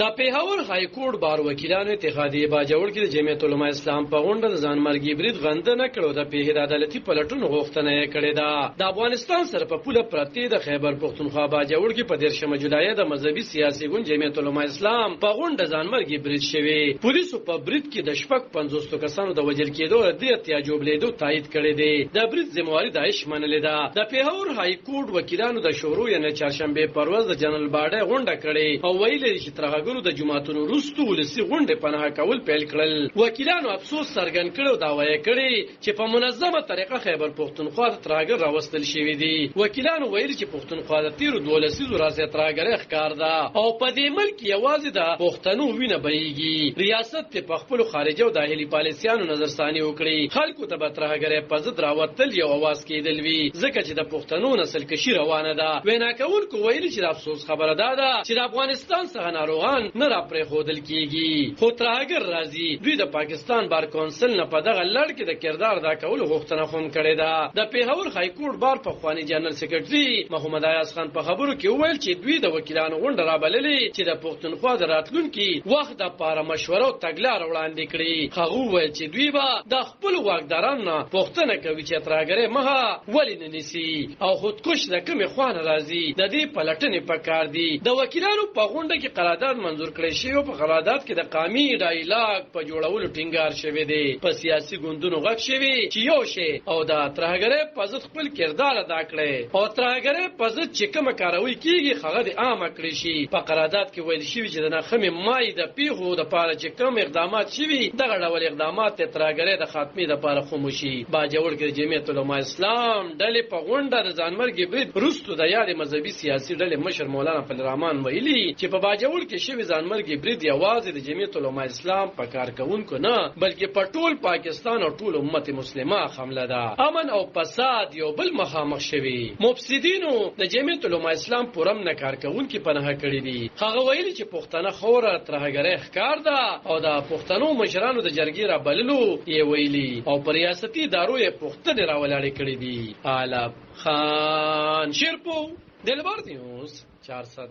د پیښور های کورټ بار وکیلانو اتحادیه باجوړ کې د جمعیت العلماء اسلام په غونډه د ځانمرګي برید غنده نه کړو د پیښې د عدالتي پلټونو غوښتنه یې کړې ده د افغانستان سره په پوله پرتی د خیبر پختونخوا باجوړ کې په 13 جولای د مذهبي سیاسي ګوند جمعیت العلماء اسلام په غونډه ځانمرګي برید شوی پولیسو په برید کې د شپږ 50 کسانو د وژل کېدو د احتجاج لیدو تایید کړی دی د برید ذمہواری داعش منلې ده د پیښور های کورټ وکیلانو د شورو یعنی چهارشنبه پرواز د جنرال باډه غونډه کړې او ویل چې ترغاګرو د جماعتونو وروسته ولسی غونډه پناه کول پیل کړل وکیلانو افسوس څرګند کړو دا وایي کړي چې په منظمه طریقه خیبر پختونخوا د ترغاګر راوستل شوی دی وکیلانو ویل چې پختونخوا د تیر 12 راځي ترغاګر ښکار ده او په دې ملک یوازې د پښتنو وینه بهيږي ریاست په خپل خارجه او داخلي پالیسیانو نظرثاني وکړي خلکو ته به ترغاګر په ضد راوتل یو आवाज کېدل وی ځکه چې د پښتنو نسل کشي روانه ده وینا کوونکو ویل چې افسوس خبره ده چې د افغانستان څخه ناروغان نه را پرې خودل کیږي خو ترغاګر راځي دوی د پاکستان بار کونسل نه په دغه لړ کې د کردار دا کول غوښتنه هم کړې ده د پیښور های کورټ بار په خواني جنرال سیکریټري محمد ایاز خان په خبرو کې وویل چې دوی د وکیلانو غونډه را بللې چې د پښتونخوا د راتلونکي وخت د پاره مشوره او تګلار وړاندې کړي هغه وویل چې دوی به د خپل واکدارانو پوښتنه کوي چې ترغاګر مها ولې نه نسی او خودکش د کوم خوان راځي د دې پلټنې پکار دي د وکیلانو په غونډه کې قرارداد منظور کړی شوی او په قرارداد کې د قامي ډایلاګ په جوړولو ټینګار شوی دی په سیاسي ګوندونو غږ شوی چې یو شی او د ترغاګر په ضد خپل کردار ادا کړي او ترغاګر په ضد چې کوم کاروي کیږي هغه د عام کړی شي په قرارداد کې ویل شوی چې د نخمه مای د پیغو د پاره چې کوم اقدامات شوی دغه ډول اقدامات ترغاګر د خاتمې د پاره خاموشي باجوړ کې جمعیت العلماء اسلام ډلې په غونډه د ځانمرګي برید وروسته د یاد مذهبي سیاسي ډلې مشر مولانا فضل الرحمن ویلي چې په باجوړ کې شوی ځانمرګي برید یوازې د جمعیت العلماء اسلام په کار کوونکو نه بلکې په ټول پاکستان او ټول امت مسلمه حمله ده امن او فساد یو بل مخامخ شوی مفسدینو د جمعیت العلماء اسلام پرم نه کار کوونکو پناه کړی دي هغه ویلي چې پښتنه خوره ترغاګر ښکار ده او د پښتنو مشرانو د جرګې را بللو یې ویلي او پر ریاستي ادارو یې پښتنه راولاړې کړې دي عالم خان شیرپو دلبر نیوز 400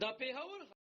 دا پیښور